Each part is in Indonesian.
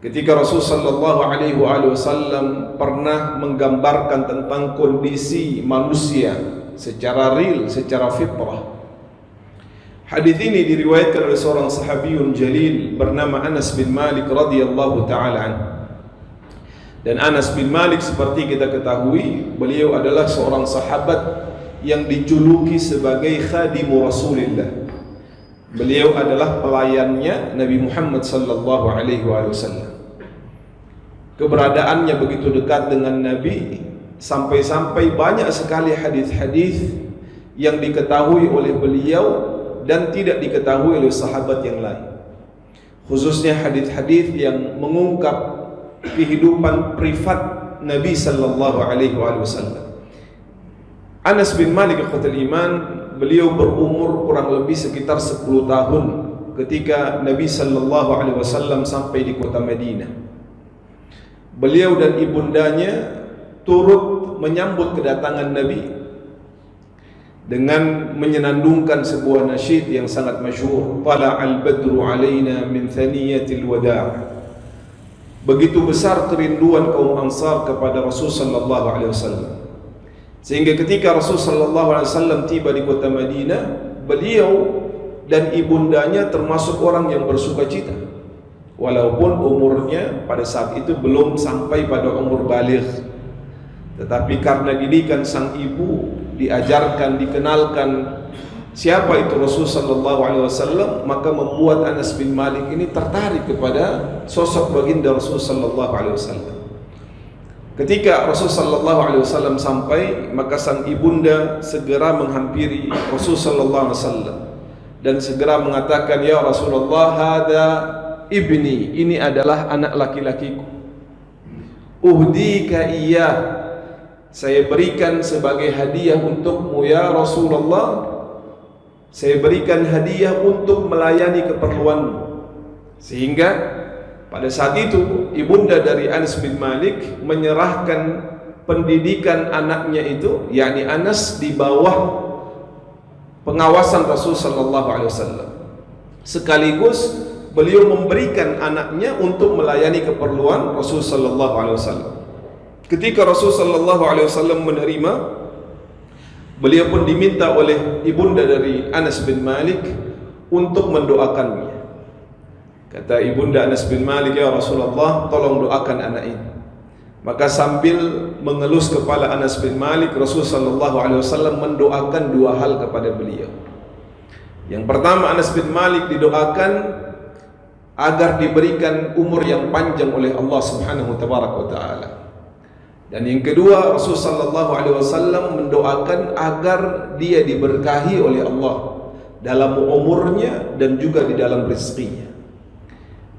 ketika Rasul sallallahu alaihi wasallam pernah menggambarkan tentang kondisi manusia secara real, secara fitrah. Hadis ini diriwayatkan oleh seorang sahabiyun jalil bernama Anas bin Malik radhiyallahu taala anhu. Dan Anas bin Malik seperti kita ketahui, beliau adalah seorang sahabat yang dijuluki sebagai khadimu Rasulillah. Beliau adalah pelayannya Nabi Muhammad sallallahu alaihi wasallam. Keberadaannya begitu dekat dengan Nabi sampai-sampai banyak sekali hadis-hadis yang diketahui oleh beliau dan tidak diketahui oleh sahabat yang lain. Khususnya hadis-hadis yang mengungkap kehidupan privat Nabi sallallahu alaihi wasallam. Anas bin Malik ikhwatul iman, beliau berumur kurang lebih sekitar 10 tahun ketika Nabi sallallahu alaihi wasallam sampai di kota Madinah. Beliau dan ibundanya turut menyambut kedatangan Nabi dengan menyenandungkan sebuah nasyid yang sangat masyhur, Tala'al badru alaina min thaniyatil wada'. Begitu besar kerinduan kaum Ansar kepada Rasul sallallahu alaihi wasallam, sehingga ketika Rasul sallallahu alaihi wasallam tiba di kota Madinah, beliau dan ibundanya termasuk orang yang bersukacita, walaupun umurnya pada saat itu belum sampai pada umur baligh. Tetapi karena didikan sang ibu, diajarkan, dikenalkan siapa itu Rasul sallallahu alaihi wasallam, maka membuat Anas bin Malik ini tertarik kepada sosok baginda Rasul sallallahu alaihi wasallam. Ketika Rasul sallallahu alaihi wasallam sampai, maka sang ibunda segera menghampiri Rasul sallallahu alaihi wasallam dan segera mengatakan, "Ya Rasulullah, hada ibni, ini adalah anak laki-lakiku. Uhdika iyyah, saya berikan sebagai hadiah untukmu ya Rasulullah. Saya berikan hadiah untuk melayani keperluanmu." Sehingga pada saat itu ibunda dari Anas bin Malik menyerahkan pendidikan anaknya itu, yakni Anas, di bawah pengawasan Rasul sallallahu alaihi wasallam. Sekaligus beliau memberikan anaknya untuk melayani keperluan Rasul sallallahu alaihi wasallam. Ketika Rasul sallallahu alaihi wasallam menerima, beliau pun diminta oleh ibunda dari Anas bin Malik untuk mendoakannya. Kata ibunda Anas bin Malik, "Ya Rasulullah, tolong doakan anak ini." Maka sambil mengelus kepala Anas bin Malik, Rasul sallallahu alaihi wasallam mendoakan dua hal kepada beliau. Yang pertama, Anas bin Malik didoakan agar diberikan umur yang panjang oleh Allah Subhanahu wa taala. Dan yang kedua, Rasul sallallahu alaihi wasallam mendoakan agar dia diberkahi oleh Allah dalam umurnya dan juga di dalam rezekinya.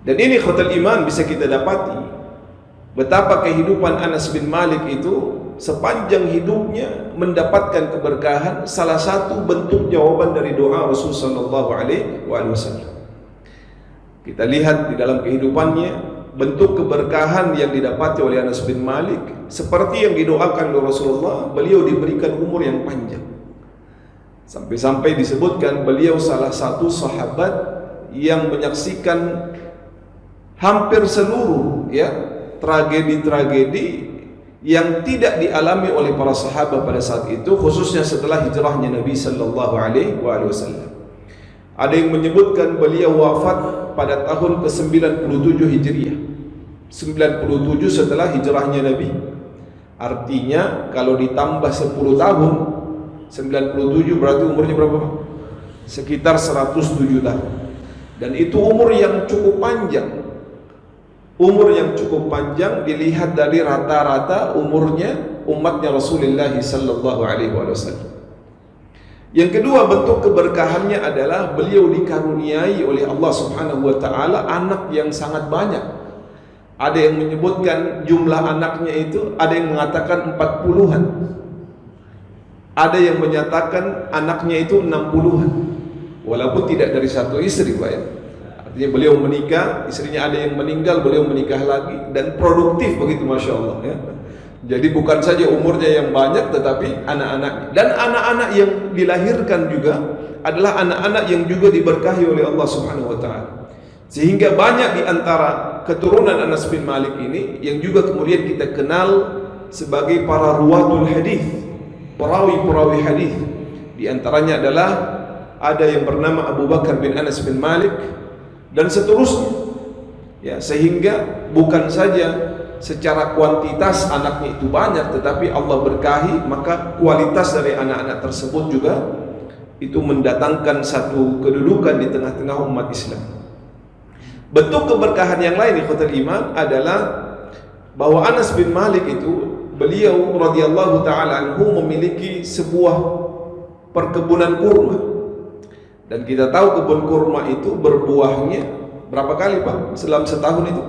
Dan ini khotul iman bisa kita dapati betapa kehidupan Anas bin Malik itu sepanjang hidupnya mendapatkan keberkahan, salah satu bentuk jawaban dari doa Rasul sallallahu alaihi wasallam. Kita lihat di dalam kehidupannya bentuk keberkahan yang didapati oleh Anas bin Malik seperti yang didoakan oleh Rasulullah. Beliau diberikan umur yang panjang, sampai-sampai disebutkan beliau salah satu sahabat yang menyaksikan hampir seluruh tragedi-tragedi yang tidak dialami oleh para sahabat pada saat itu, khususnya setelah hijrahnya Nabi sallallahu alaihi wasallam. Ada yang menyebutkan beliau wafat pada tahun ke-97 Hijriah, 97 setelah hijrahnya Nabi. Artinya kalau ditambah 10 tahun, 97 berarti umurnya berapa? Sekitar 107 tahun. Dan itu umur yang cukup panjang. Umur yang cukup panjang dilihat dari rata-rata umurnya umatnya Rasulullah sallallahu alaihi wasallam. Yang kedua bentuk keberkahannya adalah beliau dikaruniai oleh Allah Subhanahu wa taala anak yang sangat banyak. Ada yang menyebutkan jumlah anaknya itu, ada yang mengatakan 40-an. Ada yang menyatakan anaknya itu 60-an. Walaupun tidak dari satu istri, Pak ya. Artinya beliau menikah, istrinya ada yang meninggal, beliau menikah lagi, dan produktif begitu, Masya Allah ya. Jadi bukan saja umurnya yang banyak, tetapi anak-anak dan anak-anak yang dilahirkan juga adalah anak-anak yang juga diberkahi oleh Allah Subhanahu wa taala. Sehingga banyak di antara keturunan Anas bin Malik ini yang juga kemudian kita kenal sebagai para ruwatul hadis, perawi-perawi hadis. Di antaranya adalah ada yang bernama Abu Bakar bin Anas bin Malik dan seterusnya. Ya, sehingga bukan saja secara kuantitas anaknya itu banyak, tetapi Allah berkahi, maka kualitas dari anak-anak tersebut juga itu mendatangkan satu kedudukan di tengah-tengah umat Islam. Bentuk keberkahan yang lain ikhwatul iman adalah bahwa Anas bin Malik itu, beliau radhiyallahu taala anhu memiliki sebuah perkebunan kurma. Dan kita tahu kebun kurma itu berbuahnya berapa kali Pak selama setahun itu?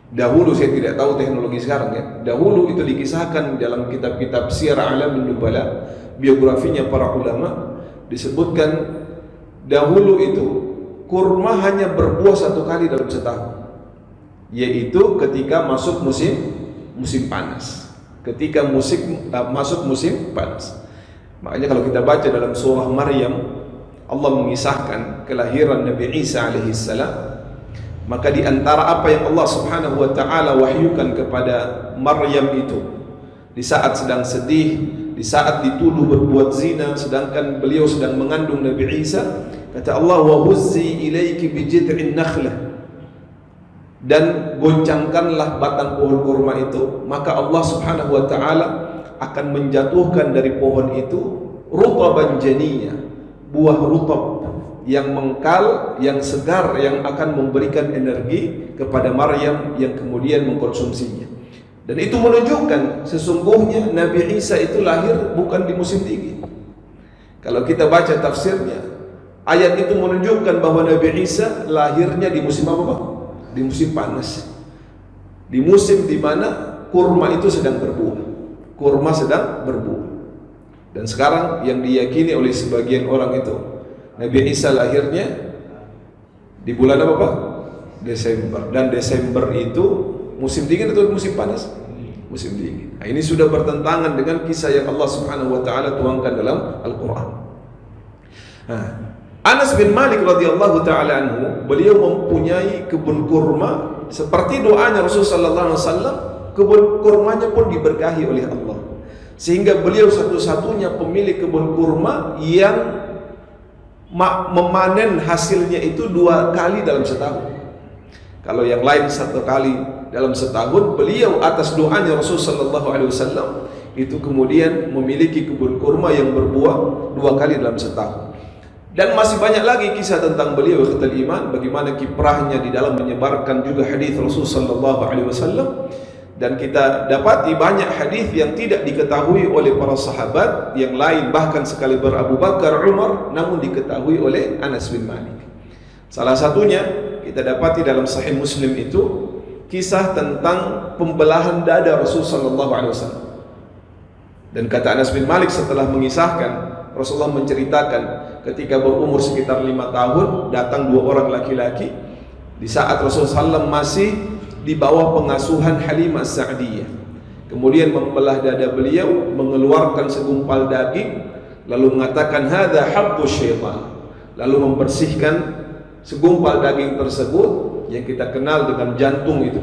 Dahulu, saya tidak tahu teknologi sekarang ya. Dahulu itu dikisahkan dalam kitab-kitab Syiar A'lamin Nubala, biografinya para ulama, disebutkan dahulu itu kurma hanya berbuah satu kali dalam setahun, yaitu ketika masuk musim panas. Ketika masuk musim panas. Makanya kalau kita baca dalam surah Maryam, Allah mengisahkan kelahiran Nabi Isa alaihissalam. Maka di antara apa yang Allah Subhanahu wa taala wahyukan kepada Maryam itu, di saat sedang sedih, di saat dituduh berbuat zina, sedangkan beliau sedang mengandung Nabi Isa, kata Allah, wa huzzi ilaiki bi jid'in nakhlah, dan goncangkanlah batang pohon kurma itu, maka Allah Subhanahu wa taala akan menjatuhkan dari pohon itu rutaban janiyya, buah rutab yang mengkal, yang segar, yang akan memberikan energi kepada Maryam yang kemudian mengkonsumsinya. Dan itu menunjukkan sesungguhnya Nabi Isa itu lahir bukan di musim dingin. Kalau kita baca tafsirnya, ayat itu menunjukkan bahwa Nabi Isa lahirnya di musim apa Pak? Di musim panas. Di musim di mana kurma itu sedang berbuah. Kurma sedang berbuah. Dan sekarang yang diyakini oleh sebagian orang itu, Nabi Isa lahirnya di bulan apa Pak? Desember. Dan Desember itu musim dingin atau musim panas? Musim dingin. Nah, ini sudah bertentangan dengan kisah yang Allah Subhanahu wa taala tuangkan dalam Al-Qur'an. Nah, Anas bin Malik radhiyallahu taala anhu, beliau mempunyai kebun kurma seperti doanya Rasulullah sallallahu alaihi wasallam, kebun kurmanya pun diberkahi oleh Allah. Sehingga beliau satu-satunya pemilik kebun kurma yang memanen hasilnya itu 2 kali dalam setahun. Kalau yang lain 1 kali dalam setahun, beliau atas doanya Rasul sallallahu alaihi wasallam itu kemudian memiliki kebun kurma yang berbuah 2 kali dalam setahun. Dan masih banyak lagi kisah tentang beliau ikhwatul iman, bagaimana kiprahnya di dalam menyebarkan juga hadis Rasul sallallahu alaihi wasallam. Dan kita dapati banyak hadis yang tidak diketahui oleh para sahabat yang lain, bahkan sekaliber Abu Bakar, Umar, namun diketahui oleh Anas bin Malik. Salah satunya kita dapati dalam Sahih Muslim itu kisah tentang pembelahan dada Rasul sallallahu alaihi wasallam. Dan kata Anas bin Malik setelah mengisahkan, Rasulullah menceritakan ketika berumur sekitar 5 tahun datang 2 orang laki-laki di saat Rasulullah SAW masih di bawah pengasuhan Halimah Sa'diyah. Kemudian membelah dada beliau, mengeluarkan segumpal daging, lalu mengatakan hadza habbu syaitan, lalu membersihkan segumpal daging tersebut yang kita kenal dengan jantung itu,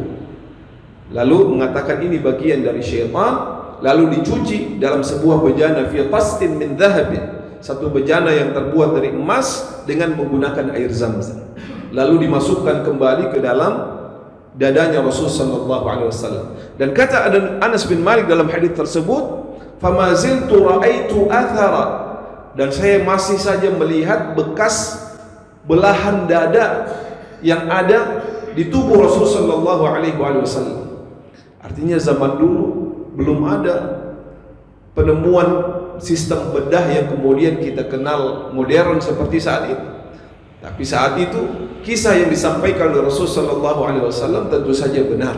lalu mengatakan ini bagian dari syaitan, lalu dicuci dalam sebuah bejana fi qastin min dhahabin, satu bejana yang terbuat dari emas dengan menggunakan air Zamzam, lalu dimasukkan kembali ke dalam dadanya Rasul sallallahu alaihi wasallam. Dan kata Anas bin Malik dalam hadis tersebut, "Fama ziltu ra'aitu athara", dan saya masih saja melihat bekas belahan dada yang ada di tubuh Rasul sallallahu alaihi wasallam. Artinya zaman dulu belum ada penemuan sistem bedah yang kemudian kita kenal modern seperti saat ini. Tapi saat itu kisah yang disampaikan oleh Rasul sallallahu alaihi wasallam tentu saja benar.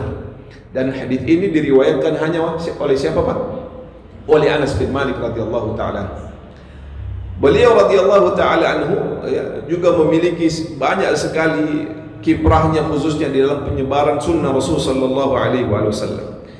Dan hadis ini diriwayatkan hanya oleh siapa Pak? Oleh Anas bin Malik radhiyallahu taala. Beliau radhiyallahu taala anhu juga memiliki banyak sekali kiprahnya khususnya di dalam penyebaran sunnah Rasul sallallahu alaihi wasallam.